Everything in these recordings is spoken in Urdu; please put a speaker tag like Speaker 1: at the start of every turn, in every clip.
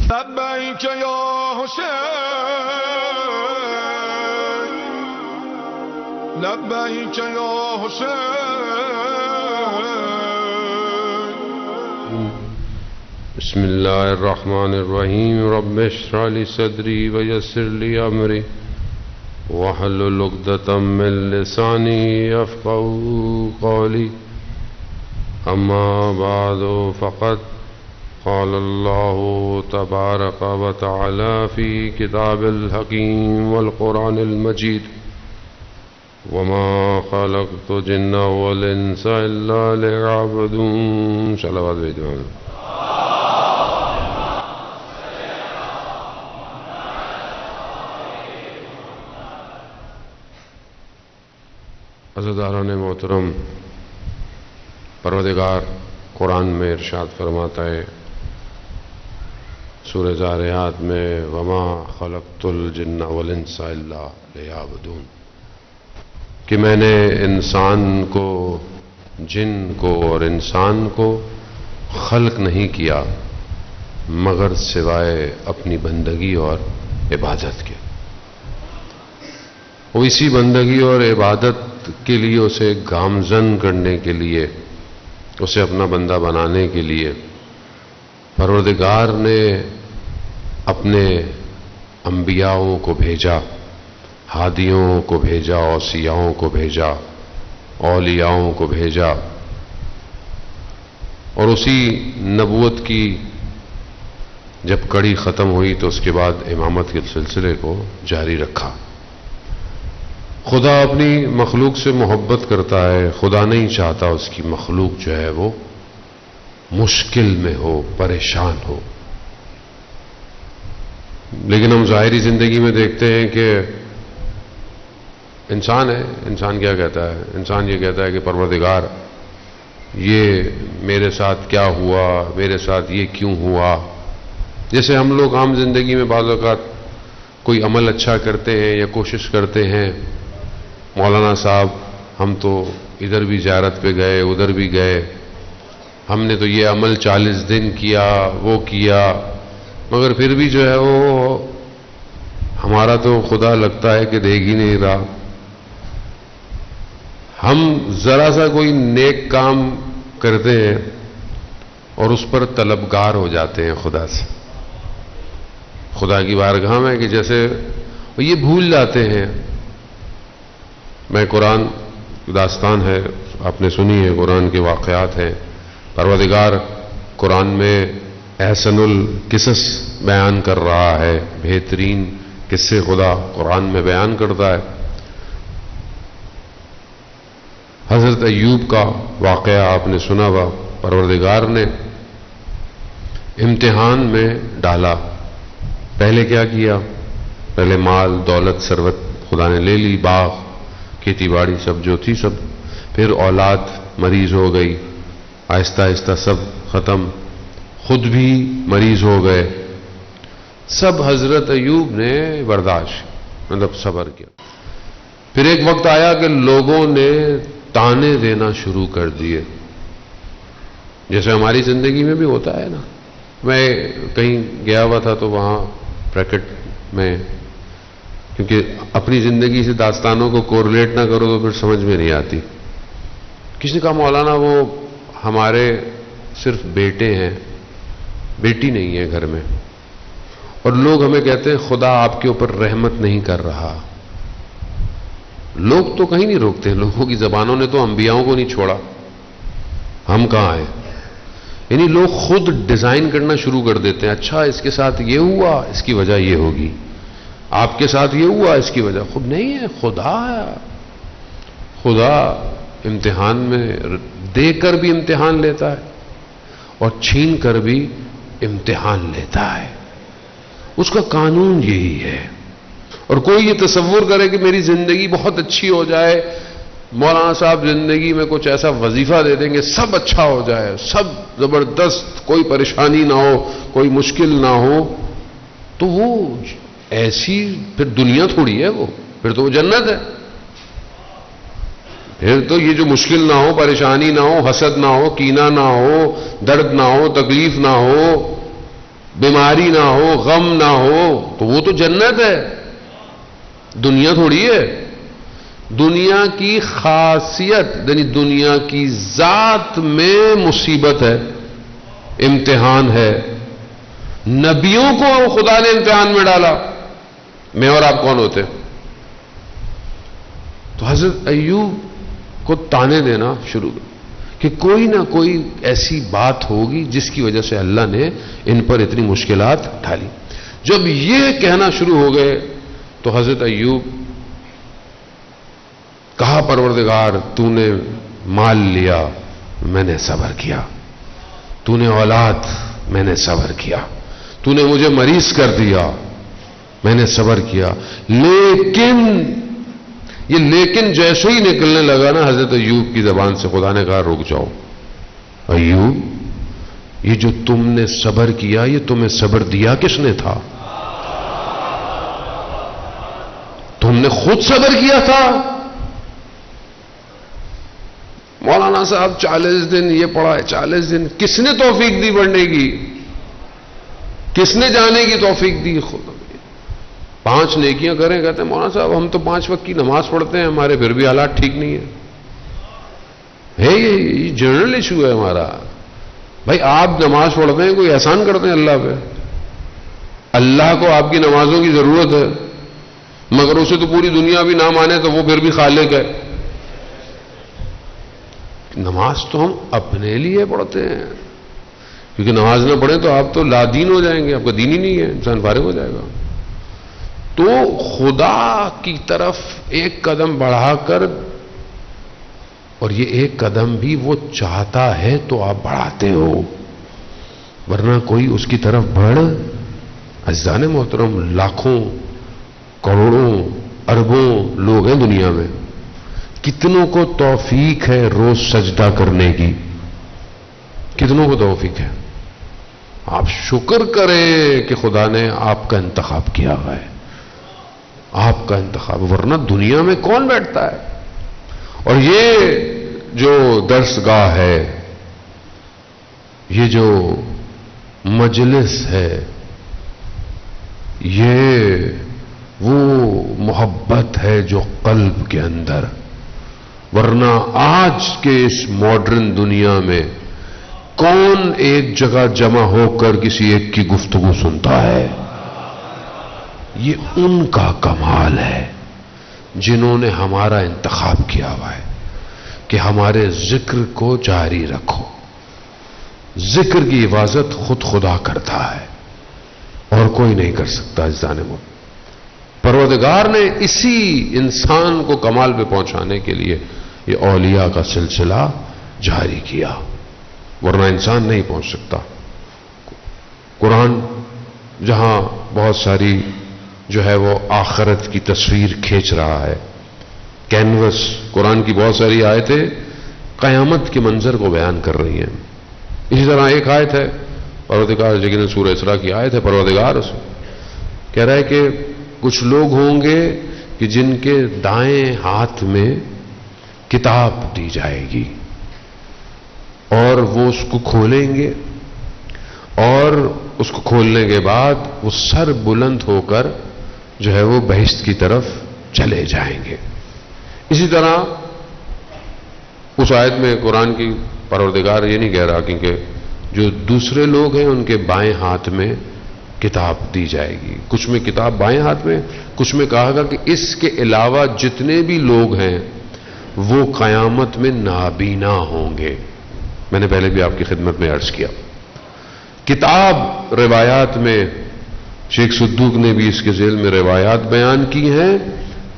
Speaker 1: لبیک یا حسین لبیک یا حسین.
Speaker 2: بسم اللہ الرحمن الرحیم. رب اشرح لی صدری ویسر لی امری واحلل عقدۃ من لسانی یفقهوا قولی. اما بعد فقد قال اللہ تبارک وتعالی فی کتاب الحکیم والقرآن المجید وما خلقت الجن والانس الا لیعبدون. صلوات بھیجو. عزیزان محترم، پروردگار قرآن میں ارشاد فرماتا ہے سورہ ذاریات میں وما خلقت الجن والانس الا لیعبدون، کہ میں نے انسان کو، جن کو اور انسان کو خلق نہیں کیا مگر سوائے اپنی بندگی اور عبادت کے. وہ اسی بندگی اور عبادت کے لیے، اسے گامزن کرنے کے لیے، اسے اپنا بندہ بنانے کے لیے پروردگار نے اپنے انبیاءوں کو بھیجا، ہادیوں کو بھیجا، اوصیاؤں کو بھیجا، اولیاؤں کو بھیجا، اور اسی نبوت کی جب کڑی ختم ہوئی تو اس کے بعد امامت کے سلسلے کو جاری رکھا. خدا اپنی مخلوق سے محبت کرتا ہے. خدا نہیں چاہتا اس کی مخلوق جو ہے وہ مشکل میں ہو، پریشان ہو. لیکن ہم ظاہری زندگی میں دیکھتے ہیں کہ انسان ہے، انسان کیا کہتا ہے؟ انسان یہ کہتا ہے کہ پروردگار یہ میرے ساتھ کیا ہوا، میرے ساتھ یہ کیوں ہوا. جیسے ہم لوگ عام زندگی میں بعض اوقات کوئی عمل اچھا کرتے ہیں یا کوشش کرتے ہیں، مولانا صاحب ہم تو ادھر بھی زیارت پہ گئے، ادھر بھی گئے، ہم نے تو یہ عمل 40 دن کیا، وہ کیا، مگر پھر بھی جو ہے وہ ہمارا تو خدا لگتا ہے کہ دیکھ ہی نہیں رہا. ہم ذرا سا کوئی نیک کام کرتے ہیں اور اس پر طلبگار ہو جاتے ہیں خدا سے، خدا کی بارگاہ میں، کہ جیسے یہ بھول جاتے ہیں. میں قرآن داستان ہے، آپ نے سنی ہے، قرآن کے واقعات ہیں. پروردگار قرآن میں احسن القصص بیان کر رہا ہے، بہترین قصے خدا قرآن میں بیان کرتا ہے. حضرت ایوب کا واقعہ آپ نے سنا ہوا. پروردگار نے امتحان میں ڈالا. پہلے کیا کیا؟ پہلے مال دولت ثروت خدا نے لے لی، باغ کھیتی باڑی سب جو تھی سب. پھر اولاد مریض ہو گئی، آہستہ آہستہ سب ختم، خود بھی مریض ہو گئے. سب حضرت ایوب نے برداشت، مطلب صبر کیا. پھر ایک وقت آیا کہ لوگوں نے تانے دینا شروع کر دیے، جیسے ہماری زندگی میں بھی ہوتا ہے نا. میں کہیں گیا ہوا تھا تو وہاں بریکٹ میں، کیونکہ اپنی زندگی سے داستانوں کو کورلیٹ نہ کرو تو پھر سمجھ میں نہیں آتی. کسی نے کہا مولانا وہ ہمارے صرف بیٹے ہیں، بیٹی نہیں ہے گھر میں، اور لوگ ہمیں کہتے ہیں خدا آپ کے اوپر رحمت نہیں کر رہا. لوگ تو کہیں نہیں روکتے، لوگوں کی زبانوں نے تو انبیاؤں کو نہیں چھوڑا، ہم کہاں ہیں؟ یعنی لوگ خود ڈیزائن کرنا شروع کر دیتے ہیں. اچھا اس کے ساتھ یہ ہوا، اس کی وجہ یہ ہوگی. آپ کے ساتھ یہ ہوا، اس کی وجہ خود نہیں ہے، خدا ہے. خدا امتحان میں دے کر بھی امتحان لیتا ہے اور چھین کر بھی امتحان لیتا ہے. اس کا قانون یہی ہے. اور کوئی یہ تصور کرے کہ میری زندگی بہت اچھی ہو جائے، مولانا صاحب زندگی میں کچھ ایسا وظیفہ دے دیں گے سب اچھا ہو جائے، سب زبردست، کوئی پریشانی نہ ہو، کوئی مشکل نہ ہو، تو وہ ایسی پھر دنیا تھوڑی ہے، وہ پھر تو وہ جنت ہے. پھر تو یہ جو مشکل نہ ہو، پریشانی نہ ہو، حسد نہ ہو، کینہ نہ ہو، درد نہ ہو، تکلیف نہ ہو، بیماری نہ ہو، غم نہ ہو، تو وہ تو جنت ہے، دنیا تھوڑی ہے۔ دنیا کی خاصیت یعنی دنیا کی ذات میں مصیبت ہے، امتحان ہے۔ نبیوں کو خدا نے امتحان میں ڈالا، میں اور آپ کون ہوتے؟ تو حضرت ایوب کو تانے دینا شروع کہ کوئی نہ کوئی ایسی بات ہوگی جس کی وجہ سے اللہ نے ان پر اتنی مشکلات ڈالی۔ جب یہ کہنا شروع ہو گئے تو حضرت ایوب کہا پروردگار تو نے مال لیا، میں نے صبر کیا، تو نے اولاد، میں نے صبر کیا، تو نے مجھے مریض کر دیا، میں نے صبر کیا، لیکن یہ لیکن جیسے ہی نکلنے لگا نا حضرت ایوب کی زبان سے، خدا نے کہا رک جاؤ ایوب، یہ جو تم نے صبر کیا یہ تمہیں صبر دیا کس نے تھا؟ تم نے خود صبر کیا تھا۔ مولانا صاحب 40 دن یہ پڑھا ہے، 40 دن کس نے توفیق دی پڑھنے کی؟ کس نے جانے کی توفیق دی؟ خود 5 نیکیاں کریں، کہتے ہیں مولانا صاحب ہم تو 5 وقت کی نماز پڑھتے ہیں، ہمارے پھر بھی حالات ٹھیک نہیں ہے۔ یہ جنرل ایشو ہے ہمارا۔ بھائی آپ نماز پڑھتے ہیں، کوئی احسان کرتے ہیں اللہ پہ؟ اللہ کو آپ کی نمازوں کی ضرورت ہے، مگر اسے تو پوری دنیا بھی نہ مانے تو وہ پھر بھی خالق ہے۔ نماز تو ہم اپنے لیے پڑھتے ہیں، کیونکہ نماز نہ پڑھیں تو آپ تو لا دین ہو جائیں گے، آپ کا دین ہی نہیں ہے، انسان فارغ ہو جائے گا۔ تو خدا کی طرف ایک قدم بڑھا کر، اور یہ ایک قدم بھی وہ چاہتا ہے تو آپ بڑھاتے ہو، ورنہ کوئی اس کی طرف بڑھ۔ عزیزان محترم، لاکھوں کروڑوں اربوں لوگ ہیں دنیا میں، کتنوں کو توفیق ہے روز سجدہ کرنے کی؟ کتنوں کو توفیق ہے؟ آپ شکر کریں کہ خدا نے آپ کا انتخاب کیا ہوا ہے، آپ کا انتخاب، ورنہ دنیا میں کون بیٹھتا ہے؟ اور یہ جو درس گاہ ہے، یہ جو مجلس ہے، یہ وہ محبت ہے جو قلب کے اندر، ورنہ آج کے اس ماڈرن دنیا میں کون ایک جگہ جمع ہو کر کسی ایک کی گفتگو سنتا ہے؟ یہ ان کا کمال ہے جنہوں نے ہمارا انتخاب کیا ہوا ہے کہ ہمارے ذکر کو جاری رکھو۔ ذکر کی حفاظت خود خدا کرتا ہے اور کوئی نہیں کر سکتا۔ عزیزان محترم، پروردگار نے اسی انسان کو کمال پہ پہنچانے کے لیے یہ اولیاء کا سلسلہ جاری کیا، ورنہ انسان نہیں پہنچ سکتا۔ قرآن جہاں بہت ساری جو ہے وہ آخرت کی تصویر کھینچ رہا ہے، کینوس، قرآن کی بہت ساری آیتیں قیامت کے منظر کو بیان کر رہی ہیں۔ اسی طرح ایک آیت ہے پروردگار، لیکن سورہ اسراء کی آیت ہے، پروردگار کہہ رہا ہے کہ کچھ لوگ ہوں گے کہ جن کے دائیں ہاتھ میں کتاب دی جائے گی اور وہ اس کو کھولیں گے، اور اس کو کھولنے کے بعد وہ سر بلند ہو کر جو ہے وہ بہشت کی طرف چلے جائیں گے۔ اسی طرح اس آیت میں قرآن کی پروردگار یہ نہیں کہہ رہا کیونکہ جو دوسرے لوگ ہیں ان کے بائیں ہاتھ میں کتاب دی جائے گی، کچھ میں کتاب بائیں ہاتھ میں، کچھ میں کہا گا کہ اس کے علاوہ جتنے بھی لوگ ہیں وہ قیامت میں نابینا ہوں گے۔ میں نے پہلے بھی آپ کی خدمت میں عرض کیا، کتاب روایات میں شیخ صدوق نے بھی اس کے ذیل میں روایات بیان کی ہیں۔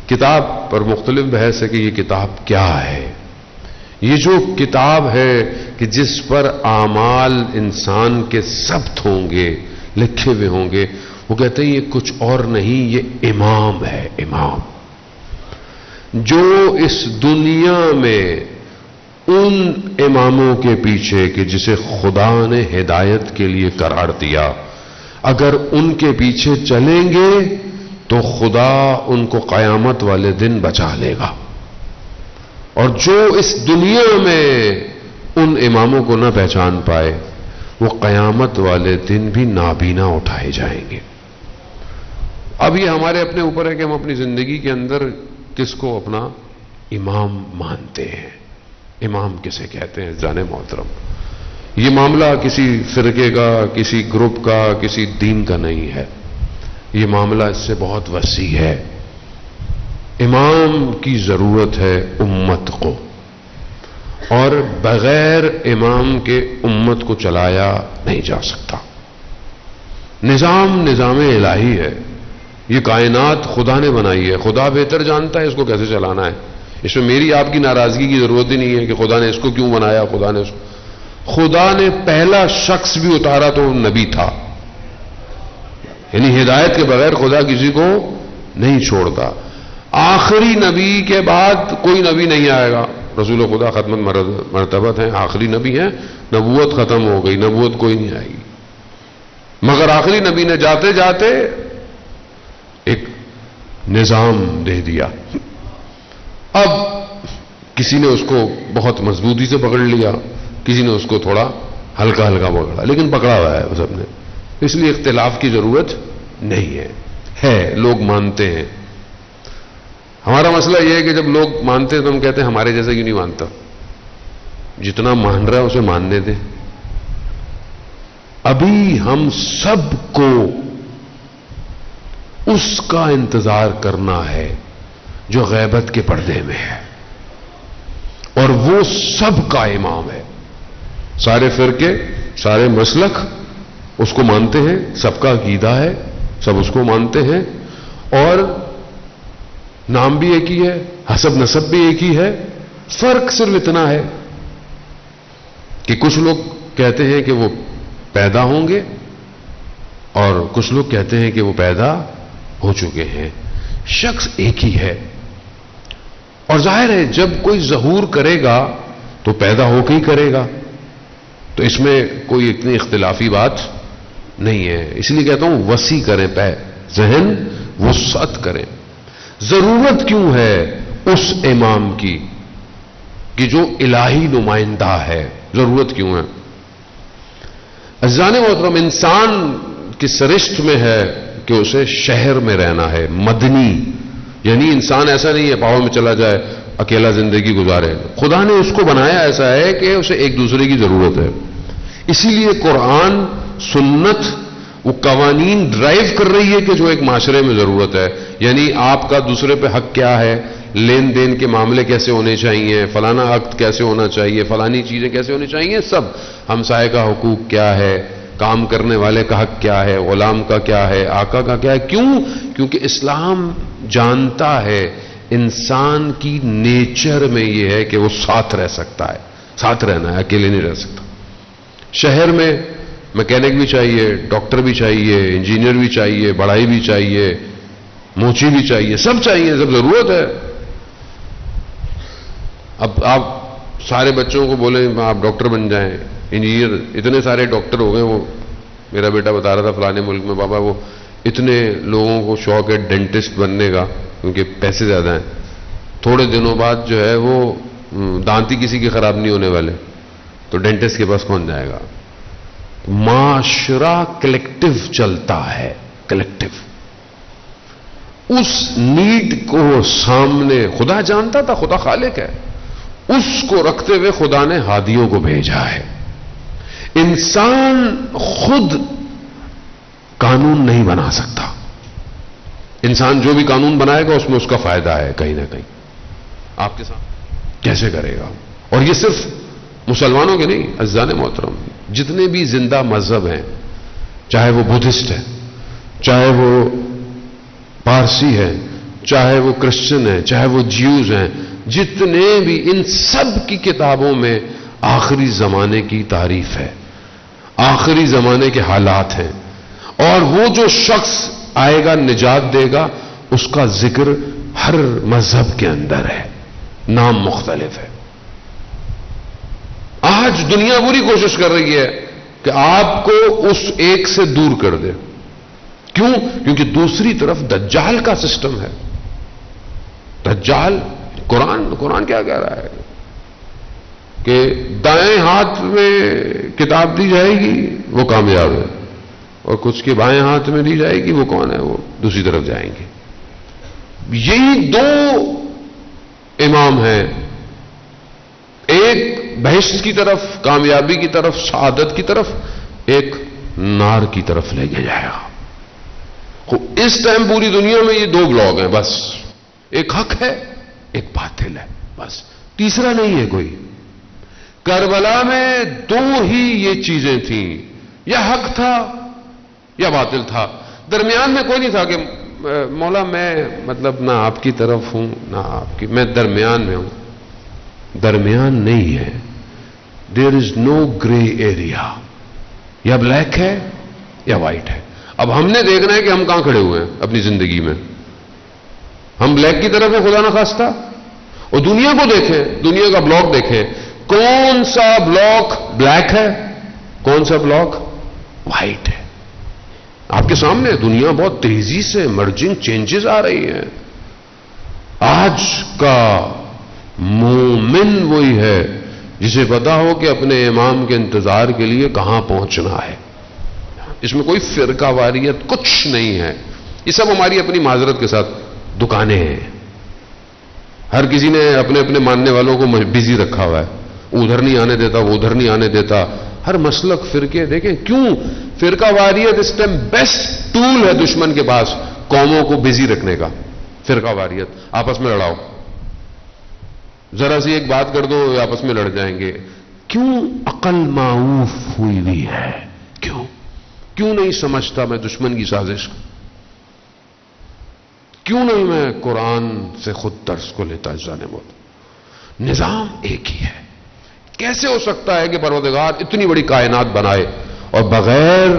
Speaker 2: کتاب پر مختلف بحث ہے کہ یہ کتاب کیا ہے۔ یہ جو کتاب ہے کہ جس پر اعمال انسان کے ثبت ہوں گے، لکھے ہوئے ہوں گے، وہ کہتے ہیں یہ کچھ اور نہیں، یہ امام ہے، امام جو اس دنیا میں ان اماموں کے پیچھے کہ جسے خدا نے ہدایت کے لیے قرار دیا، اگر ان کے پیچھے چلیں گے تو خدا ان کو قیامت والے دن بچا لے گا، اور جو اس دنیا میں ان اماموں کو نہ پہچان پائے وہ قیامت والے دن بھی نابینا اٹھائے جائیں گے. اب یہ ہمارے اپنے اوپر ہے کہ ہم اپنی زندگی کے اندر کس کو اپنا امام مانتے ہیں. امام کسے کہتے ہیں جان محترم؟ یہ معاملہ کسی فرقے کا، کسی گروپ کا، کسی دین کا نہیں ہے. یہ معاملہ اس سے بہت وسیع ہے. امام کی ضرورت ہے امت کو، اور بغیر امام کے امت کو چلایا نہیں جا سکتا. نظام الہی ہے. یہ کائنات خدا نے بنائی ہے. خدا بہتر جانتا ہے اس کو کیسے چلانا ہے. اس میں میری آپ کی ناراضگی کی ضرورت ہی نہیں ہے کہ خدا نے اس کو کیوں بنایا. خدا نے پہلا شخص بھی اتارا تو نبی تھا. یعنی ہدایت کے بغیر خدا کسی کو نہیں چھوڑتا. آخری نبی کے بعد کوئی نبی نہیں آئے گا. رسول خدا ختم مرتبت ہیں، آخری نبی ہیں. نبوت ختم ہو گئی، نبوت کوئی نہیں آئے گی. مگر آخری نبی نے جاتے جاتے ایک نظام دے دیا. اب کسی نے اس کو بہت مضبوطی سے پکڑ لیا، کسی نے اس کو تھوڑا ہلکا ہلکا پکڑا، لیکن پکڑا ہوا ہے سب نے. اس لیے اختلاف کی ضرورت نہیں ہے. لوگ مانتے ہیں. ہمارا مسئلہ یہ ہے کہ جب لوگ مانتے ہیں تو ہم کہتے ہیں ہمارے جیسا کیوں نہیں مانتا. جتنا مان رہا ہے اسے ماننے دے. ابھی ہم سب کو اس کا انتظار کرنا ہے جو غیبت کے پردے میں ہے، اور وہ سب کا امام ہے. سارے فرقے، سارے مسلک اس کو مانتے ہیں، سب کا عقیدہ ہے، سب اس کو مانتے ہیں، اور نام بھی ایک ہی ہے، حسب نسب بھی ایک ہی ہے. فرق صرف اتنا ہے کہ کچھ لوگ کہتے ہیں کہ وہ پیدا ہوں گے، اور کچھ لوگ کہتے ہیں کہ وہ پیدا ہو چکے ہیں. شخص ایک ہی ہے. اور ظاہر ہے جب کوئی ظہور کرے گا تو پیدا ہو کے ہی کرے گا. تو اس میں کوئی اتنی اختلافی بات نہیں ہے. اس لیے کہتا ہوں وسیع کریں، ذہن وسعت کریں. ضرورت کیوں ہے اس امام کی کہ جو الہی نمائندہ ہے؟ ضرورت کیوں ہے؟ عزیزان محترم، انسان کی سرشت میں ہے کہ اسے شہر میں رہنا ہے، مدنی. یعنی انسان ایسا نہیں ہے پہاڑوں میں چلا جائے اکیلا زندگی گزارے. خدا نے اس کو بنایا ایسا ہے کہ اسے ایک دوسرے کی ضرورت ہے. اسی لیے قرآن، سنت وہ قوانین ڈرائیو کر رہی ہے کہ جو ایک معاشرے میں ضرورت ہے. یعنی آپ کا دوسرے پہ حق کیا ہے، لین دین کے معاملے کیسے ہونے چاہیے، فلانا عقد کیسے ہونا چاہیے، فلانی چیزیں کیسے ہونی چاہیے، سب. ہمسائے کا حقوق کیا ہے، کام کرنے والے کا حق کیا ہے، غلام کا کیا ہے، آقا کا کیا ہے. کیونکہ اسلام جانتا ہے انسان کی نیچر میں یہ ہے کہ وہ ساتھ رہ سکتا ہے، ساتھ رہنا ہے، اکیلے نہیں رہ سکتا. شہر میں میکینک بھی چاہیے، ڈاکٹر بھی چاہیے، انجینئر بھی چاہیے، بڑھائی بھی چاہیے، موچی بھی چاہیے، سب چاہیے، سب ضرورت ہے. اب آپ سارے بچوں کو بولیں آپ ڈاکٹر بن جائیں، انجینئر، اتنے سارے ڈاکٹر ہو گئے. وہ میرا بیٹا بتا رہا تھا فلانے ملک میں بابا وہ اتنے لوگوں کو شوق ہے ڈینٹسٹ بننے کا کیونکہ پیسے زیادہ ہیں. تھوڑے دنوں بعد جو ہے وہ دانت ہی کسی کے خراب نہیں ہونے والے، تو ڈینٹسٹ کے پاس کون جائے گا؟ معاشرہ کلیکٹیو چلتا ہے، کلیکٹیو. اس نیڈ کو سامنے خدا جانتا تھا، خدا خالق ہے. اس کو رکھتے ہوئے خدا نے ہادیوں کو بھیجا ہے. انسان خود قانون نہیں بنا سکتا. انسان جو بھی قانون بنائے گا اس میں اس کا فائدہ ہے کہیں نہ کہیں. آپ کے ساتھ کیسے کرے گا؟ اور یہ صرف مسلمانوں کے نہیں، عزیزان محترم، جتنے بھی زندہ مذہب ہیں، چاہے وہ بدھسٹ ہے، چاہے وہ پارسی ہے، چاہے وہ کرسچن ہے، چاہے وہ جیوز ہیں، جتنے بھی، ان سب کی کتابوں میں آخری زمانے کی تعریف ہے، آخری زمانے کے حالات ہیں. اور وہ جو شخص آئے گا نجات دے گا اس کا ذکر ہر مذہب کے اندر ہے، نام مختلف ہے. آج دنیا پوری کوشش کر رہی ہے کہ آپ کو اس ایک سے دور کر دے. کیوں؟ کیونکہ دوسری طرف دجال کا سسٹم ہے. دجال، قرآن کیا کہہ رہا ہے کہ دائیں ہاتھ میں کتاب دی جائے گی وہ کامیاب ہے، اور کچھ کے بائیں ہاتھ میں دی جائے گی وہ کون ہے، وہ دوسری طرف جائیں گے. یہی دو امام ہیں، ایک بہشت کی طرف، کامیابی کی طرف، سعادت کی طرف، ایک نار کی طرف لے کے جائے گا. اس ٹائم پوری دنیا میں یہ دو بلاگ ہیں بس، ایک حق ہے ایک باطل ہے، بس تیسرا نہیں ہے کوئی. کربلا میں دو ہی یہ چیزیں تھیں، یا حق تھا یا باطل تھا، درمیان میں کوئی نہیں تھا کہ مولا میں مطلب نہ آپ کی طرف ہوں نہ آپ کی، میں درمیان میں ہوں. درمیان نہیں ہے. دیر از نو گرے ایریا، یا بلیک ہے یا وائٹ ہے. اب ہم نے دیکھنا ہے کہ ہم کہاں کھڑے ہوئے ہیں اپنی زندگی میں. ہم بلیک کی طرف ہے خدا نہ خواستہ، اور دنیا کو دیکھیں، دنیا کا بلاک دیکھیں، کون سا بلاک بلیک ہے، کون سا بلاک وائٹ ہے. آپ کے سامنے دنیا بہت تیزی سے مرجنگ چینجز آ رہی ہیں. آج کا مومن وہی ہے جسے پتا ہو کہ اپنے امام کے انتظار کے لیے کہاں پہنچنا ہے. اس میں کوئی فرقہ واریت کچھ نہیں ہے. یہ سب ہماری اپنی معذرت کے ساتھ دکانیں ہیں. ہر کسی نے اپنے اپنے ماننے والوں کو بزی رکھا ہوا ہے، ادھر نہیں آنے دیتا، وہ ادھر نہیں آنے دیتا. ہر مسلک فرقے دیکھیں کیوں فرقہ واریت اس ٹائم بیسٹ ٹول ہے دشمن کے پاس قوموں کو بزی رکھنے کا. فرقہ واریت، آپس میں لڑاؤ، ذرا سی ایک بات کر دو آپس میں لڑ جائیں گے. کیوں عقل معوف ہوئی ہوئی ہے؟ کیوں نہیں سمجھتا میں دشمن کی سازش کو؟ کیوں نہیں میں قرآن سے خود درس کو لیتا؟ جانے موت نظام ایک ہی ہے. کیسے ہو سکتا ہے کہ پروردگار اتنی بڑی کائنات بنائے اور بغیر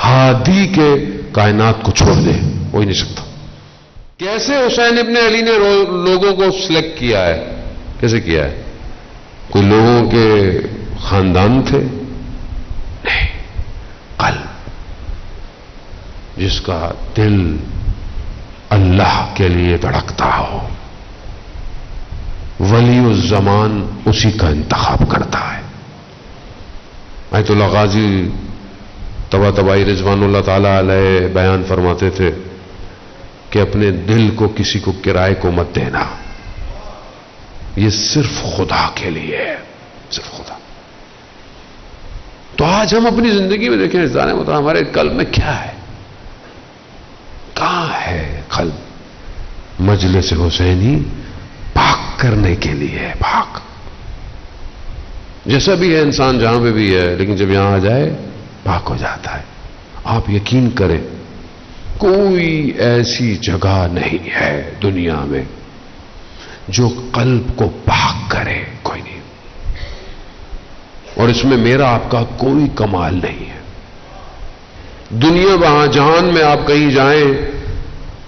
Speaker 2: ہادی کے کائنات کو چھوڑ دے؟ ہو ہی نہیں سکتا. کیسے حسین ابن علی نے لوگوں کو سلیکٹ کیا ہے؟ کیسے کیا ہے؟ کوئی لوگوں کے خاندان تھے؟ نہیں. قلب، جس کا دل اللہ کے لیے دھڑکتا ہو، ولی الزمان اسی کا انتخاب کرتا ہے. آیت اللہ غازی طباطبائی رضوان اللہ تعالی علیہ بیان فرماتے تھے کہ اپنے دل کو کسی کو کرائے کو مت دینا، یہ صرف خدا کے لیے ہے، صرف خدا. تو آج ہم اپنی زندگی میں دیکھیں جانے مطلب ہمارے قلب میں کیا ہے؟ کہاں ہے قلب؟ مجلس حسینی پاک کرنے کے لیے. پاک جیسا بھی ہے انسان جہاں پہ بھی ہے، لیکن جب یہاں آ جائے پاک ہو جاتا ہے. آپ یقین کریں کوئی ایسی جگہ نہیں ہے دنیا میں جو قلب کو پاک کرے، کوئی نہیں. اور اس میں میرا آپ کا کوئی کمال نہیں ہے. دنیا وہاں جہان میں آپ کہیں جائیں،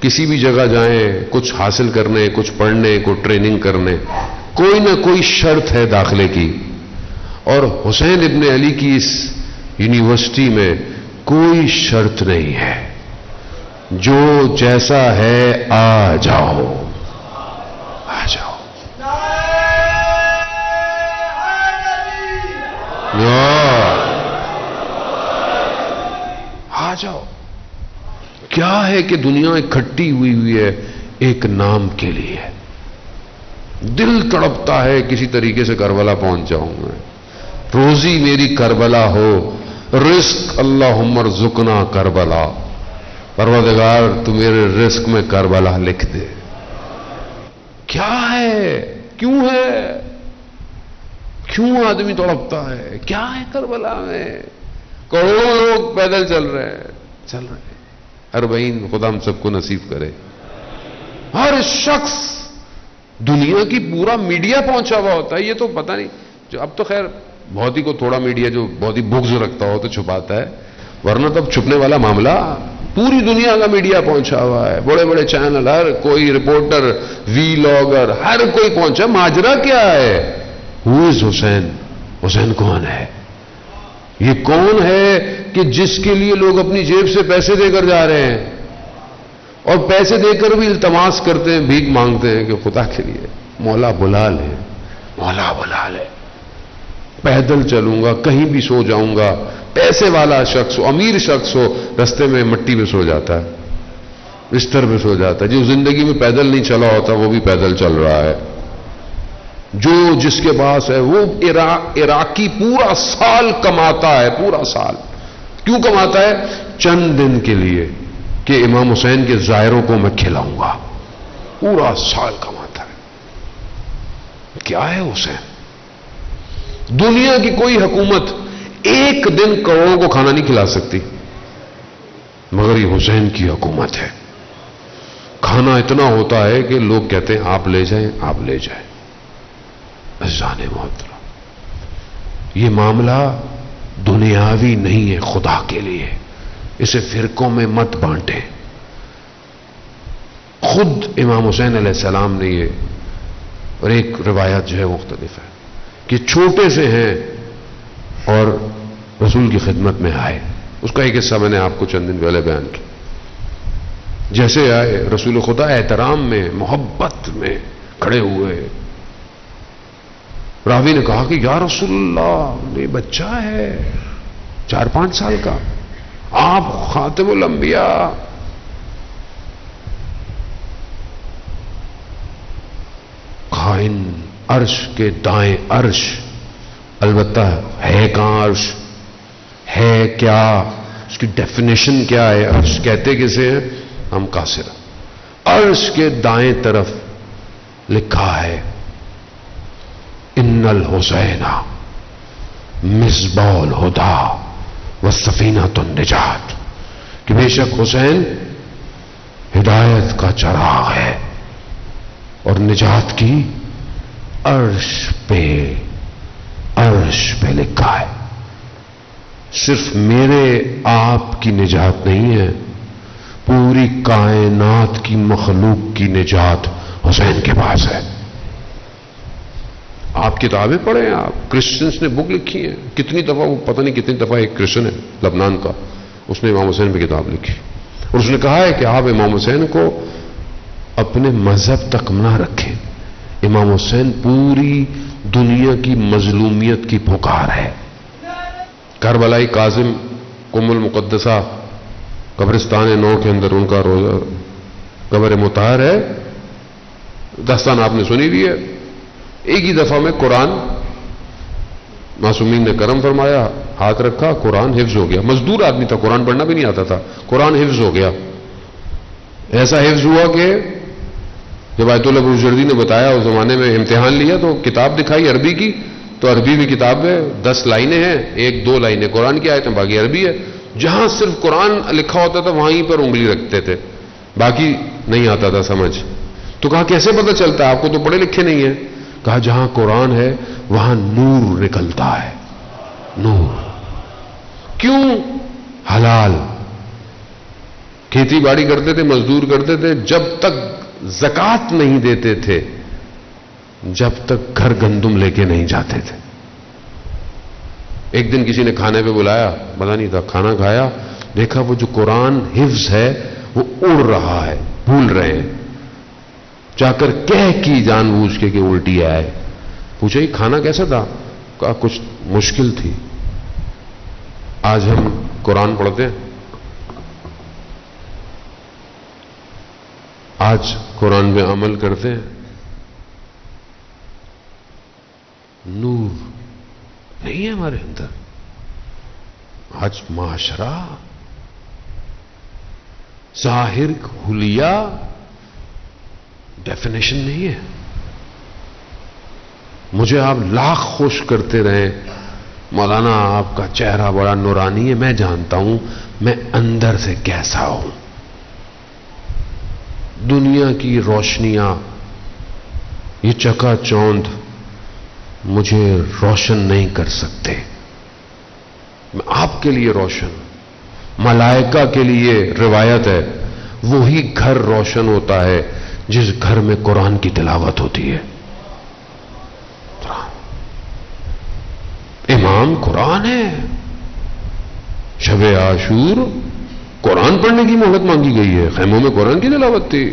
Speaker 2: کسی بھی جگہ جائیں، کچھ حاصل کرنے، کچھ پڑھنے، کوئی ٹریننگ کرنے، کوئی نہ کوئی شرط ہے داخلے کی. اور حسین ابن علی کی اس یونیورسٹی میں کوئی شرط نہیں ہے. جو جیسا ہے آ جاؤ، آ جاؤ. آ جاؤ. کیا ہے کہ دنیا اکٹھی ہوئی ہے ایک نام کے لیے. دل تڑپتا ہے کسی طریقے سے کربلا پہنچ جاؤں میں، روزی میری کربلا ہو، رزق اللہم ارزقنا کربلا. پروردگار تو میرے رزق میں کربلا لکھ دے. کیا ہے؟ کیوں ہے؟ کیوں آدمی تڑپتا ہے؟ کیا ہے کربلا میں؟ کروڑوں لوگ پیدل چل رہے ہیں. ہر بہن خدا ہم سب کو نصیب کرے. ہر شخص دنیا کی پورا میڈیا پہنچا ہوا ہوتا ہے. یہ تو پتہ نہیں، جو اب تو خیر بہت ہی کو تھوڑا میڈیا جو بہت ہی بغض رکھتا ہو تو چھپاتا ہے، ورنہ تو اب چھپنے والا معاملہ پوری دنیا کا میڈیا پہنچا ہوا ہے. بڑے بڑے چینل، ہر کوئی رپورٹر، ویلاگر، ہر کوئی پہنچا. ماجرا کیا ہے؟ ہو از حسین؟ حسین کون ہے؟ یہ کون ہے کہ جس کے لیے لوگ اپنی جیب سے پیسے دے کر جا رہے ہیں، اور پیسے دے کر بھی التماس کرتے ہیں، بھیک مانگتے ہیں کہ خدا کے لیے مولا بلا لے، مولا بلا لے. پیدل چلوں گا، کہیں بھی سو جاؤں گا. پیسے والا شخص ہو، امیر شخص ہو، رستے میں مٹی پہ سو جاتا ہے، بستر پہ سو جاتا ہے. جو زندگی میں پیدل نہیں چلا ہوتا وہ بھی پیدل چل رہا ہے. جو جس کے پاس ہے وہ عراقی پورا سال کماتا ہے، پورا سال. کیوں کماتا ہے؟ چند دن کے لیے کہ امام حسین کے زائروں کو میں کھلاؤں گا. پورا سال کماتا ہے. کیا ہے حسین؟ دنیا کی کوئی حکومت ایک دن کروڑوں کو کھانا نہیں کھلا سکتی، مگر یہ حسین کی حکومت ہے. کھانا اتنا ہوتا ہے کہ لوگ کہتے ہیں آپ لے جائیں، آپ لے جائیں. عزیزان محترم، یہ معاملہ دنیاوی نہیں ہے، خدا کے لیے. اسے فرقوں میں مت بانٹیں. خود امام حسین علیہ السلام نے یہ، اور ایک روایت جو ہے مختلف ہے کہ چھوٹے سے ہیں اور رسول کی خدمت میں آئے. اس کا ایک حصہ میں نے آپ کو چند دن پہلے بیان کیا. جیسے آئے رسول خدا احترام میں، محبت میں کھڑے ہوئے. راوی نے کہا کہ یا رسول اللہ، یہ بچہ ہے 4-5 سال کا، آپ خاتم الانبیاء. خائن عرش کے دائیں عرش، البتہ ہے کہاں عرش؟ ہے کیا؟ اس کی ڈیفینیشن کیا ہے؟ عرش کہتے کسے ہیں؟ ہم قاصر. عرش کے دائیں طرف لکھا ہے ان الحسین مصباح الہدی والسفینۃ النجات، کہ بے شک حسین ہدایت کا چراغ ہے اور نجات کی عرش پہ لکھا ہے. صرف میرے آپ کی نجات نہیں ہے، پوری کائنات کی مخلوق کی نجات حسین کے پاس ہے. آپ کتابیں پڑھیں، آپ کرسچنس نے بک لکھی ہیں کتنی دفعہ، وہ پتہ نہیں کتنی دفعہ. ایک کرسچن ہے لبنان کا، اس نے امام حسین پہ کتاب لکھی اور اس نے کہا ہے کہ آپ امام حسین کو اپنے مذہب تک نہ رکھیں. امام حسین پوری دنیا کی مظلومیت کی پکار ہے. کربلائی کاظم قم المقدسہ قبرستان نو کے اندر ان کا روزہ قبر مطہر ہے. داستان آپ نے سنی بھی ہے. ایک ہی دفعہ میں قرآن، معصومین نے کرم فرمایا، ہاتھ رکھا، قرآن حفظ ہو گیا. مزدور آدمی تھا، قرآن پڑھنا بھی نہیں آتا تھا، قرآن حفظ ہو گیا. ایسا حفظ ہوا کہ جب آیت اللہ بروجردی نے بتایا اس زمانے میں امتحان لیا تو کتاب دکھائی عربی کی، تو عربی بھی کتاب ہے، 10 لائنیں ہیں، 1-2 لائنیں قرآن کی آیتیں، باقی عربی ہے. جہاں صرف قرآن لکھا ہوتا تھا وہیں پر انگلی رکھتے تھے، باقی نہیں آتا تھا سمجھ. تو کہا کیسے پتہ چلتا ہے؟ آپ کو تو پڑھے لکھے نہیں ہیں. کہا جہاں قرآن ہے وہاں نور نکلتا ہے. نور کیوں؟ حلال. کھیتی باڑی کرتے تھے، مزدور کرتے تھے، جب تک زکوٰۃ نہیں دیتے تھے، جب تک گھر گندم لے کے نہیں جاتے تھے. ایک دن کسی نے کھانے پہ بلایا، پتا نہیں تھا، کھانا کھایا، دیکھا وہ جو قرآن حفظ ہے وہ اڑ رہا ہے، بھول رہے ہیں. جا کر کہہ کی جان بوجھ کے کہ الٹی آئے. پوچھا یہ کھانا کیسا تھا؟ کہا کچھ مشکل تھی. آج ہم قرآن پڑھتے ہیں، آج قرآن پہ عمل کرتے ہیں، نور نہیں ہے ہمارے اندر. آج معاشرہ ظاہر حلیہ ڈیفینیشن نہیں ہے. مجھے آپ لاکھ خوش کرتے رہیں، مولانا آپ کا چہرہ بڑا نورانی ہے، میں جانتا ہوں میں اندر سے کیسا ہوں. دنیا کی روشنیاں، یہ چکا چوند مجھے روشن نہیں کر سکتے. میں آپ کے لیے روشن. ملائکہ کے لیے روایت ہے وہی گھر روشن ہوتا ہے جس گھر میں قرآن کی تلاوت ہوتی ہے. امام قرآن ہے. شب عاشور قرآن پڑھنے کی مہلت مانگی گئی ہے، خیموں میں قرآن کی تلاوت تھی.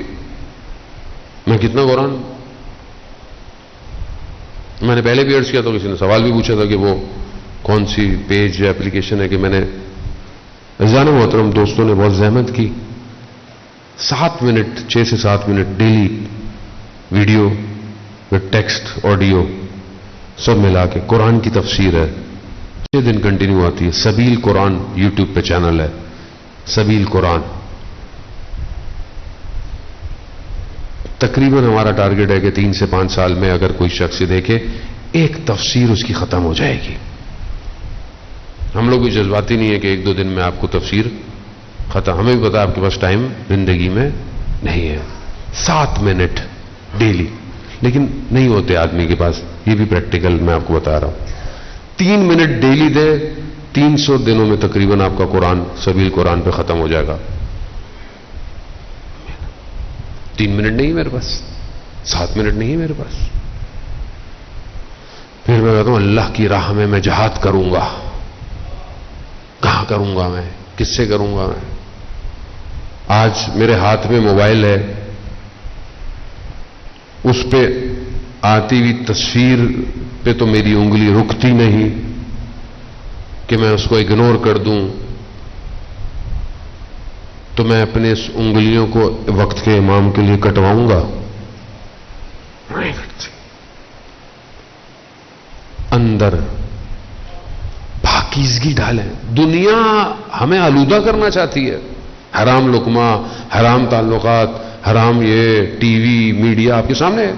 Speaker 2: میں کتنا قرآن میں نے پہلے بھی عرض کیا تو کسی نے سوال بھی پوچھا تھا کہ وہ کون سی پیج یا اپلیکیشن ہے کہ میں نے عزیزان محترم دوستوں نے بہت زحمت کی 7 منٹ 6 سے 7 minute daily video with text audio سب ملا کے قرآن کی تفسیر ہے 6 دن کنٹینیو آتی ہے. سبیل قرآن یوٹیوب پہ چینل ہے سبیل قرآن. تقریباً ہمارا ٹارگٹ ہے کہ 3 سے 5 سال میں اگر کوئی شخص دیکھے ایک تفسیر اس کی ختم ہو جائے گی. ہم لوگ بھی جذباتی نہیں ہے کہ 1-2 دن میں آپ کو تفسیر ختم. ہمیں بھی پتا آپ کے پاس ٹائم زندگی میں نہیں ہے. 7 منٹ ڈیلی لیکن نہیں ہوتے آدمی کے پاس. یہ بھی پریکٹیکل میں آپ کو بتا رہا ہوں. 3 منٹ ڈیلی دے 300 دنوں میں تقریباً آپ کا قرآن سبیل قرآن پہ ختم ہو جائے گا. 3 منٹ نہیں میرے پاس 7 منٹ نہیں میرے پاس. پھر میں کہتا ہوں اللہ کی راہ میں میں جہاد کروں گا. کہاں کروں گا میں کس سے کروں گا میں. آج میرے ہاتھ میں موبائل ہے اس پہ آتی ہوئی تصویر پہ تو میری انگلی رکتی نہیں کہ میں اس کو اگنور کر دوں. تو میں اپنے اس انگلیوں کو وقت کے امام کے لیے کٹواؤں گا نہیں کٹتی. اندر پاکیزگی ڈالیں. دنیا ہمیں آلودہ کرنا چاہتی ہے. حرام لقمہ حرام تعلقات حرام یہ ٹی وی میڈیا آپ کے سامنے ہے.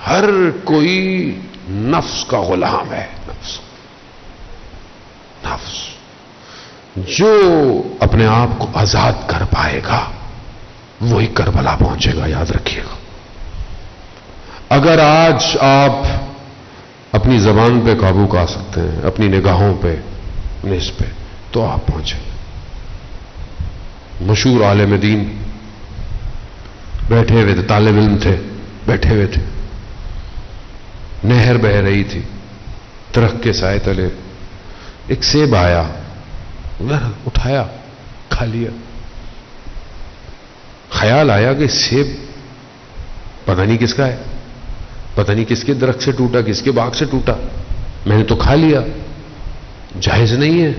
Speaker 2: ہر کوئی نفس کا غلام ہے. نفس جو اپنے آپ کو آزاد کر پائے گا وہی کربلا پہنچے گا. یاد رکھیے گا. اگر آج آپ اپنی زبان پہ قابو پا سکتے ہیں اپنی نگاہوں پہ نس پہ تو آپ پہنچیں. مشہور عالم دین بیٹھے ہوئے تھے طالب علم تھے بیٹھے ہوئے تھے. نہر بہ رہی تھی درخت کے سائے تلے. ایک سیب آیا اٹھایا کھا لیا. خیال آیا کہ سیب پتہ نہیں کس کا ہے پتہ نہیں کس کے درخت سے ٹوٹا کس کے باغ سے ٹوٹا. میں نے تو کھا لیا. جائز نہیں ہے.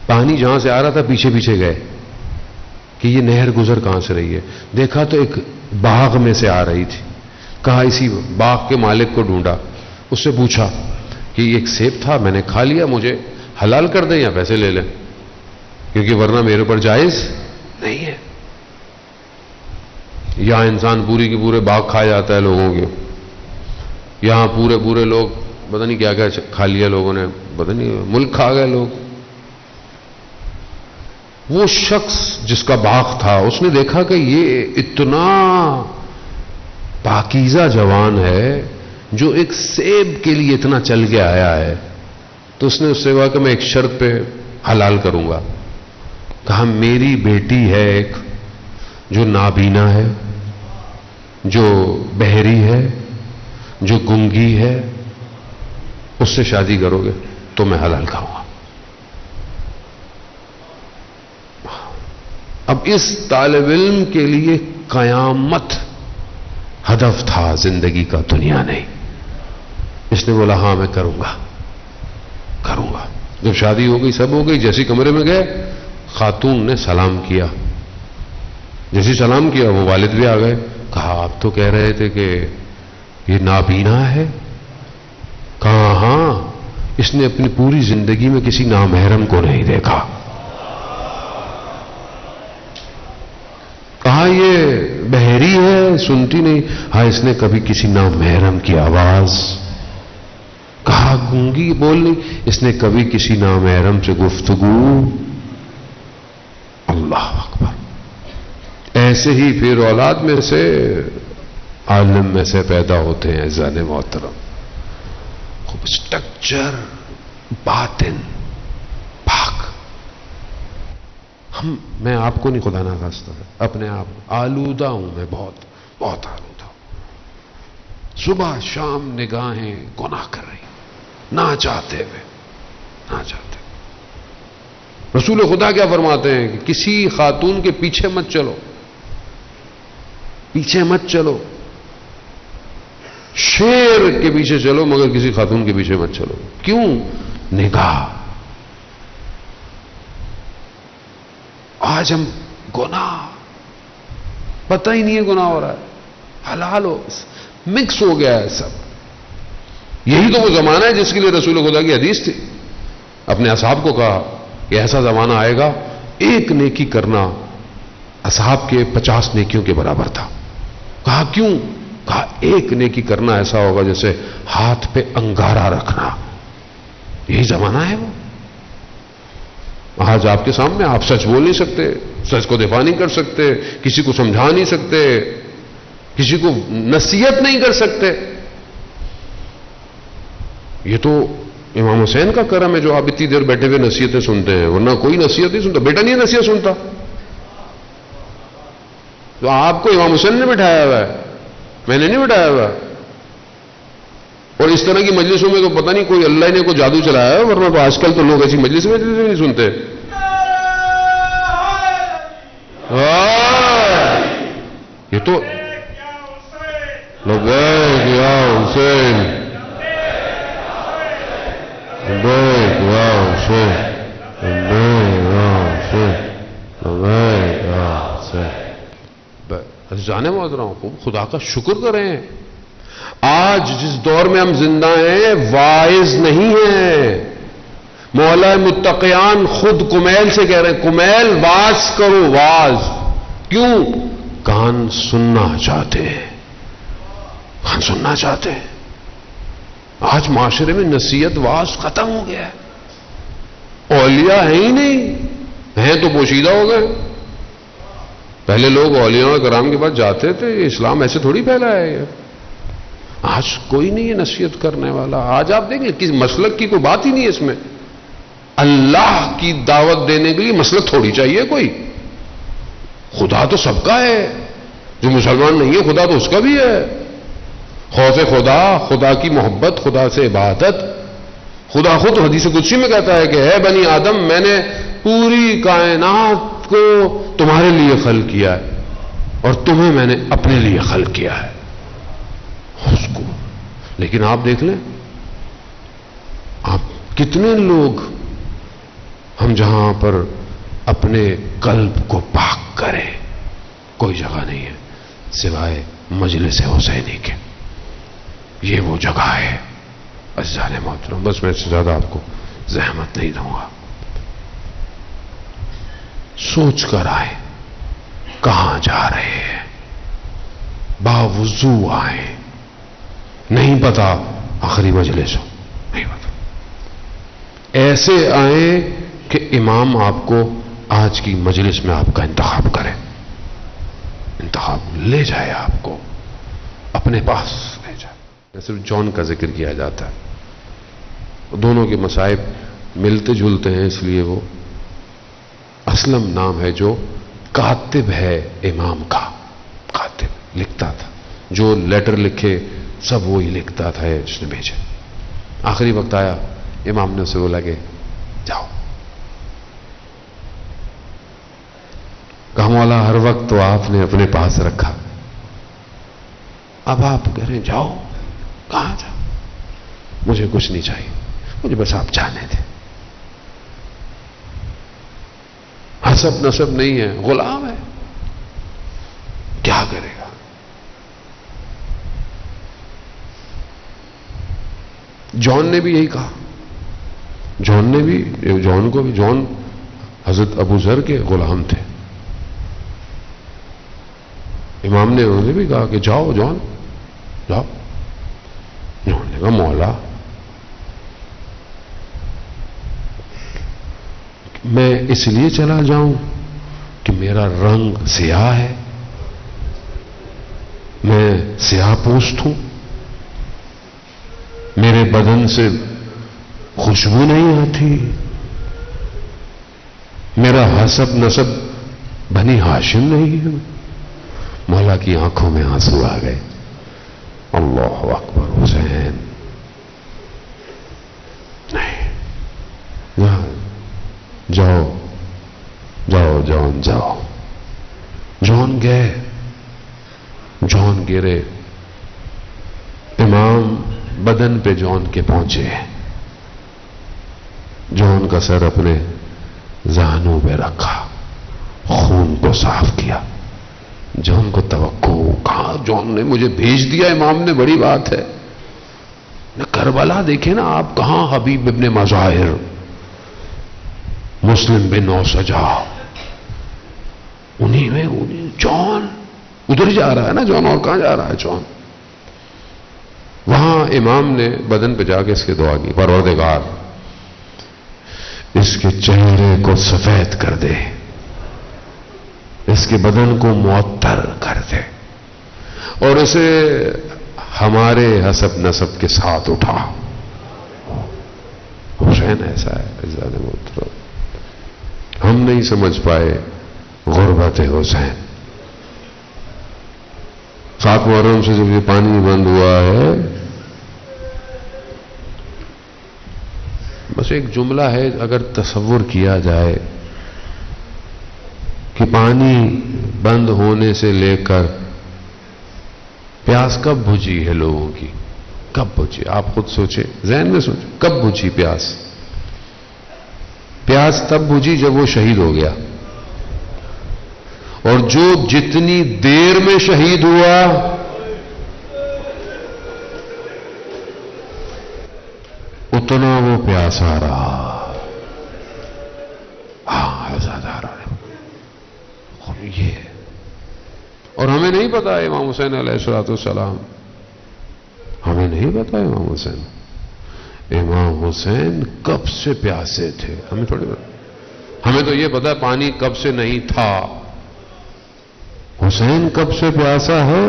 Speaker 2: پانی جہاں سے آ رہا تھا پیچھے پیچھے گئے کہ یہ نہر گزر کہاں سے رہی ہے. دیکھا تو ایک باغ میں سے آ رہی تھی. کہا اسی باغ کے مالک کو ڈھونڈا. اس سے پوچھا کہ یہ ایک سیب تھا میں نے کھا لیا مجھے حلال کر دیں یا پیسے لے لیں کیونکہ ورنہ میرے اوپر جائز نہیں ہے. یہاں انسان پوری کی پورے باغ کھا جاتا ہے لوگوں کے. یہاں پورے پورے لوگ پتہ نہیں کیا کیا کھا لیا لوگوں نے. پتہ نہیں ملک کھا گئے لوگ. وہ شخص جس کا باغ تھا اس نے دیکھا کہ یہ اتنا پاکیزہ جوان ہے جو ایک سیب کے لیے اتنا چل کے آیا ہے. تو اس نے اس سے کہا کہ میں ایک شرط پہ حلال کروں گا. کہا میری بیٹی ہے ایک جو نابینا ہے جو بہری ہے جو گنگی ہے اس سے شادی کرو گے تو میں حلال کھاؤں گا. اب اس طالب علم کے لیے قیامت ہدف تھا زندگی کا دنیا نہیں. اس نے بولا ہاں میں کروں گا. جب شادی ہو گئی سب ہو گئی جیسی کمرے میں گئے خاتون نے سلام کیا. جیسی سلام کیا وہ والد بھی آ گئے. کہا آپ تو کہہ رہے تھے کہ یہ نابینا ہے. کہا ہاں اس نے اپنی پوری زندگی میں کسی نامحرم کو نہیں دیکھا. کہا یہ بہری ہے سنتی نہیں. ہاں اس نے کبھی کسی نامحرم کی آواز. کہا گونگی بول نہیں اس نے کبھی کسی نامحرم سے گفتگو. اللہ اکبر. ایسے ہی پھر اولاد میں سے عالم میں سے پیدا ہوتے ہیں عزیزان محترم. خوب اسٹرکچر باطن پاک. میں آپ کو نہیں خدا نہ خواستہ اپنے آپ آلودہ ہوں. میں بہت بہت آلودہ ہوں. صبح شام نگاہیں گناہ کر رہی نہ چاہتے ہوئے نہ چاہتے. رسول خدا کیا فرماتے ہیں کہ کسی خاتون کے پیچھے مت چلو. پیچھے مت چلو، شیر کے پیچھے چلو مگر کسی خاتون کے پیچھے مت چلو. کیوں؟ نگاہ. آج ہم گناہ پتہ ہی نہیں ہے گناہ ہو رہا ہے، حلال ہو مکس ہو گیا ہے سب. یہی تو وہ زمانہ ہے جس کے لیے رسول خدا کی حدیث تھی. اپنے اصحاب کو کہا کہ ایسا زمانہ آئے گا ایک نیکی کرنا اصحاب کے 50 نیکیوں کے برابر تھا. کہا کیوں؟ کہا ایک نیکی کرنا ایسا ہوگا جیسے ہاتھ پہ انگارہ رکھنا. یہی زمانہ ہے وہ. آج آپ کے سامنے آپ سچ بول نہیں سکتے، سچ کو دفاع نہیں کر سکتے، کسی کو سمجھا نہیں سکتے، کسی کو نصیحت نہیں کر سکتے. یہ تو امام حسین کا کرم ہے جو آپ اتنی دیر بیٹھے ہوئے نصیحتیں سنتے ہیں، ورنہ کوئی نصیحت نہیں سنتا. بیٹا نہیں نصیحت سنتا. تو آپ کو امام حسین نے بٹھایا ہوا ہے، میں نے نہیں بٹھایا ہوا. اور اس طرح کی مجلسوں میں تو پتہ نہیں کوئی اللہ نے کوئی جادو چلایا ہے، ورنہ تو آج کل تو لوگ ایسی مجلس میں نہیں سنتے. یہ تو لبیک یا حسین، لبیک یا حسین، لبیک یا حسین، لبیک یا حسین. جانے محترم خدا کا شکر کریں. آج جس دور میں ہم زندہ ہیں واعظ نہیں ہیں. مولا متقیان خود کمیل سے کہہ رہے ہیں کمیل واز کرو واز. کیوں؟ کان سننا چاہتے ہیں، کان سننا چاہتے ہیں. آج معاشرے میں نصیحت واز ختم ہو گیا ہے. اولیاء ہیں ہی نہیں، ہیں تو پوشیدہ ہو گئے. پہلے لوگ اولیاء کرام کے پاس جاتے تھے. اسلام ایسے تھوڑی پھیلا ہے. آج کوئی نہیں ہے نصیحت کرنے والا. آج آپ دیکھ لیں کس مسلک کی کوئی بات ہی نہیں ہے اس میں. اللہ کی دعوت دینے کے لیے مسلک تھوڑی چاہیے کوئی. خدا تو سب کا ہے. جو مسلمان نہیں ہے خدا تو اس کا بھی ہے. خوف خدا، خدا کی محبت، خدا سے عبادت. خدا خود حدیث قدسی میں کہتا ہے کہ اے بنی آدم میں نے پوری کائنات کو تمہارے لیے خلق کیا ہے اور تمہیں میں نے اپنے لیے خلق کیا ہے. اس کو لیکن آپ دیکھ لیں آپ کتنے لوگ ہم جہاں پر اپنے قلب کو پاک کریں کوئی جگہ نہیں ہے سوائے مجلس حسینی کے. یہ وہ جگہ ہے. عزیزان محترم بس میں سے زیادہ آپ کو زحمت نہیں دوں گا. سوچ کر آئے کہاں جا رہے ہیں. باوضو آئے. نہیں پتا آخری مجلس ہو، نہیں پتا. ایسے آئیں کہ امام آپ کو آج کی مجلس میں آپ کا انتخاب کرے. انتخاب لے جائے، آپ کو اپنے پاس لے جائے. صرف جون کا ذکر کیا جاتا ہے. دونوں کے مصائب ملتے جلتے ہیں اس لیے وہ اسلم نام ہے جو کاتب ہے امام کا. کاتب لکھتا تھا، جو لیٹر لکھے سب وہی لکھتا تھا جس نے بھیجے. آخری وقت آیا امام نے اسے بولا کہ جاؤ. کہا مولا ہر وقت تو آپ نے اپنے پاس رکھا، اب آپ کہہ رہے ہیں جاؤ. کہاں جاؤ؟ مجھے کچھ نہیں چاہیے، مجھے بس آپ جانے دیں. حسب نسب نہیں ہے، غلام ہے، کیا کرے گا؟ جون نے بھی یہی کہا. جون نے بھی، جون حضرت ابو ذر کے غلام تھے. امام نے انہوں نے بھی کہا کہ جاؤ جون جاؤ. جون نے کہا مولا میں اس لیے چلا جاؤں کہ میرا رنگ سیاہ ہے، میں سیاہ پوست ہوں، میرے بدن سے خوشبو نہیں آتی، میرا حسب نسب بنی ہاشم نہیں ہے. مولا کی آنکھوں میں آنسو آ گئے. اللہ اکبر. حسین نہیں، جاؤ جاؤ جون جاؤ. جون گئے. جون گرے، امام بدن پہ جون کے پہنچے، جون کا سر اپنے زانوں پہ رکھا، خون کو صاف کیا۔ جون کو توقع، کہا جون نے مجھے بھیج دیا امام نے، بڑی بات ہے۔ کربلا دیکھیں نا آپ، کہاں حبیب ابن مظاہر، مسلم بن اوسجا، انہی میں جون ادھر جا رہا ہے نا جون، اور کہاں جا رہا ہے جون؟ وہاں امام نے بدن پہ جا کے اس کے دعا کی، پروردگار اس کے چہرے کو سفید کر دے، اس کے بدن کو معطر کر دے، اور اسے ہمارے حسب نسب کے ساتھ اٹھا۔ حسین ایسا ہے عزیزان محترم، ہم نہیں سمجھ پائے غربت حسین۔ 7 محرم سے جب یہ پانی بند ہوا ہے، بس ایک جملہ ہے، اگر تصور کیا جائے کہ پانی بند ہونے سے لے کر پیاس کب بجھی ہے لوگوں کی، کب بجھی؟ آپ خود سوچیں، ذہن میں سوچیں، کب بجھی پیاس؟ پیاس تب بجھی جب وہ شہید ہو گیا، اور جو جتنی دیر میں شہید ہوا اتنا وہ پیاسا رہا۔ ہاں زیادہ رہا یہ، اور ہمیں نہیں پتا امام حسین علیہ الصلوۃ والسلام، ہمیں نہیں پتا امام حسین، امام حسین کب سے پیاسے تھے، ہمیں تھوڑی پتا، ہمیں تو یہ پتا ہے پانی کب سے نہیں تھا، حسین کب سے پیاسا ہے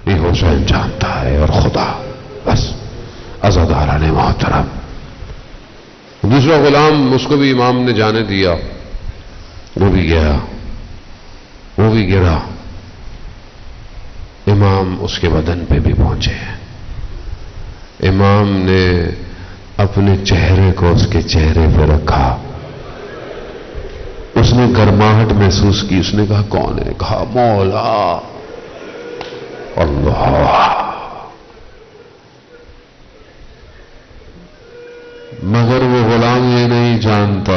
Speaker 2: یہ حسین جانتا ہے، اور خدا بس۔ عزاداران محترم، دوسرا غلام اس کو بھی امام نے جانے دیا، وہ بھی گیا، وہ بھی گرا، امام اس کے بدن پہ بھی پہنچے، امام نے اپنے چہرے کو اس کے چہرے پہ رکھا، اس نے گرماہٹ محسوس کی، اس نے کہا کون ہے؟ کہا مولا اللہ، مگر وہ غلام یہ نہیں جانتا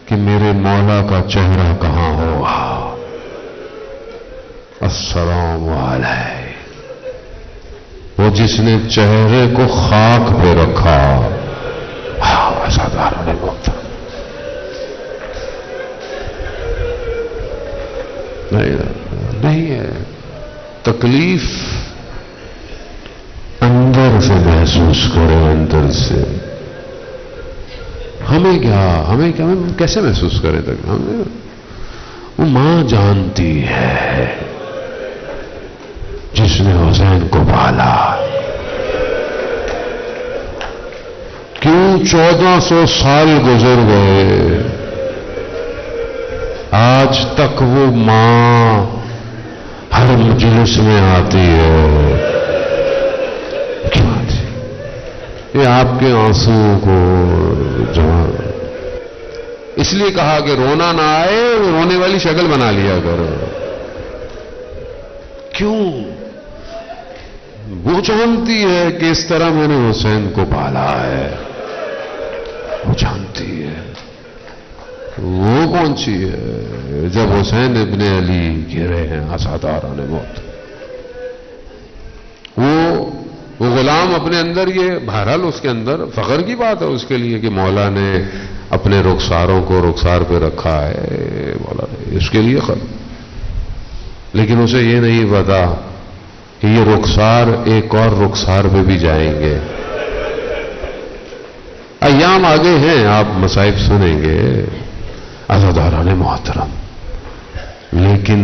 Speaker 2: کہ میرے مولا کا چہرہ کہاں ہوگا۔ السلام علیہ، وہ جس نے چہرے کو خاک پہ رکھا، ساداران محترم، نہیں ہے، تکلیف اندر سے محسوس کرو، اندر سے۔ ہمیں کیا، ہم کیسے محسوس کریں تک؟ ہمیں وہ ماں جانتی ہے جس نے حسین کو پالا، کیوں 1400 سال گزر گئے، آج تک وہ ماں ہر مجلس میں آتی ہے، کیوں آتی؟ یہ آپ کے آنسو کو جمع، اس لیے کہا کہ رونا نہ آئے، رونے والی شکل بنا لیا کرو۔ کیوں؟ وہ جانتی ہے کہ اس طرح میں نے حسین کو پالا ہے، وہ جانتی ہے۔ وہ کون سی ہے؟ جب حسین ابن علی گرے ہیں اساداران موت، وہ غلام اپنے اندر، یہ بہرحال اس کے اندر فخر کی بات ہے اس کے لیے کہ مولا نے اپنے رخساروں کو رخسار پہ رکھا ہے، مولا نے اس کے لیے خبر، لیکن اسے یہ نہیں پتا کہ یہ رخسار ایک اور رخسار پہ بھی جائیں گے۔ ایام آگے ہیں، آپ مصائب سنیں گے عزاداران محترم، لیکن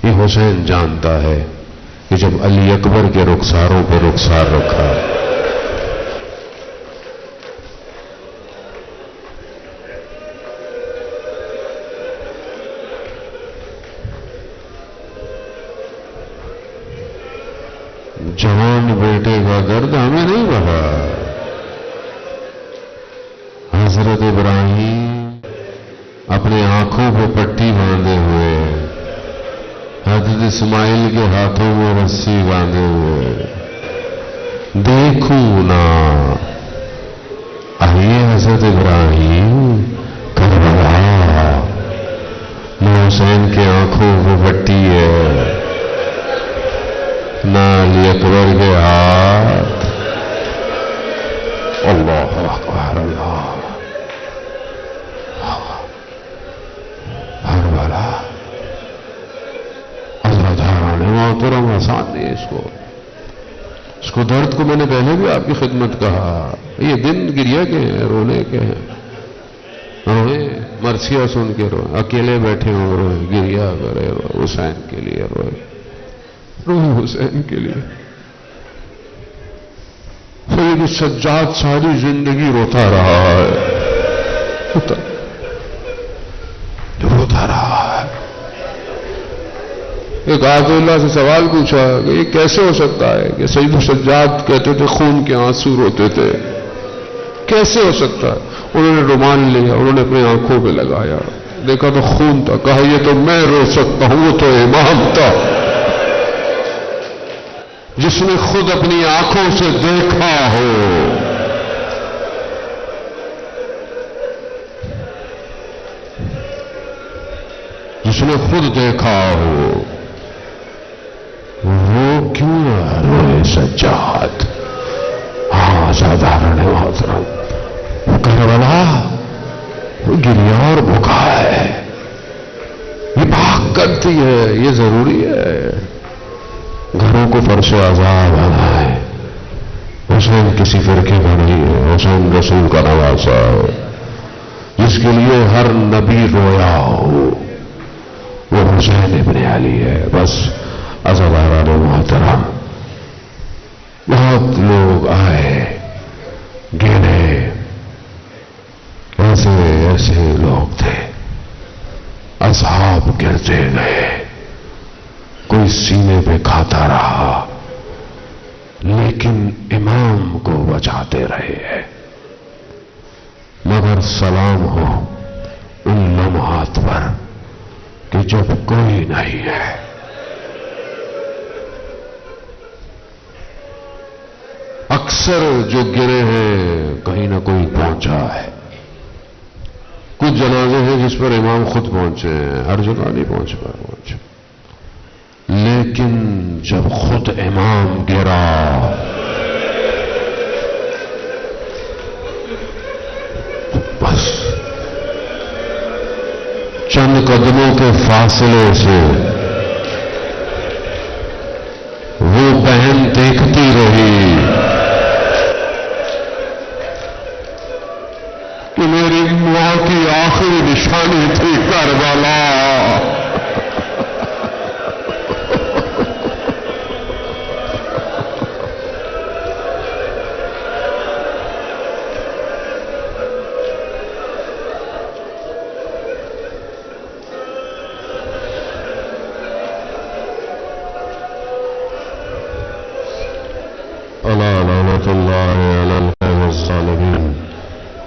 Speaker 2: یہ حسین جانتا ہے کہ جب علی اکبر کے رخساروں پہ رخسار رکھا، جوان بیٹے کا درد ہمیں نہیں پتا۔ حضرت ابراہیم اپنی آنکھوں پہ پٹی باندھے ہوئے حضرت اسماعیل کے ہاتھوں میں رسی باندھے ہوئے، دیکھوں نا آئیے حضرت ابراہیم کربلا، نہ حسین کے آنکھوں کو پٹی ہے، نہ علی اکبر کے ہاتھ. اللہ اکبر اللہ. کربلا حضرت محترم آسان نہیں ہے اس کو درد کو میں نے پہلے بھی آپ کی خدمت کہا، یہ دن گریہ کے ہیں، رونے کے ہیں، روئے مرثیہ سن کے روئے، اکیلے بیٹھے ہوں روئے، گریہ کرے روئے، حسین کے لیے روئے حسین کے لیے. سید سجاد ساری زندگی روتا رہا ہے، روتا رہا ہے. ایک آدمی اللہ سے سوال پوچھا کہ یہ کیسے ہو سکتا ہے کہ سید سجاد کہتے تھے خون کے آنسو روتے تھے، کیسے ہو سکتا ہے؟ انہوں نے رومال لیا، انہوں نے اپنی آنکھوں پہ لگایا، دیکھا تو خون تھا، کہا یہ تو میں رو سکتا ہوں، وہ تو امام تھا جس نے خود اپنی آنکھوں سے دیکھا ہو. جس نے خود دیکھا ہو وہ کیوں نہ روئے سجاد؟ ہاں سادھارن محترم، کربلا وہ گریہ اور بکا ہے، یہ بھاگ کرتی ہے، یہ ضروری ہے. گھروں کو فرش عذاب آنا ہے. حسین کسی فرقے کا نہیں ہے، حسین رسول کا نواسا ہے، جس کے لیے ہر نبی رویا ہو وہ حسین ابن علی ہے. بس عزیزان محترم، بہت لوگ آئے گنے، ایسے ایسے لوگ تھے، اصحاب گرتے گئے، کوئی سینے پہ کھاتا رہا لیکن امام کو بچاتے رہے. مگر سلام ہو ان لمحات پر کہ جب کوئی نہیں ہے. اکثر جو گرے ہیں کہیں نہ کوئی پہنچا ہے. کچھ جنازے ہیں جس پر امام خود پہنچے ہیں، ہر جگہ نہیں پہنچے، لیکن جب خود امام گرا بس چند قدموں کے فاصلے سے وہ بہن دیکھتی رہی کہ میری ماں کی آخری نشانی تھی کربلا.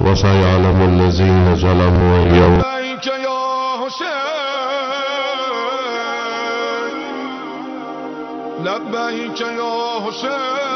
Speaker 2: وسيعلم الذين ظلموا يوم
Speaker 1: لبيك يا حسين، لبيك يا حسين.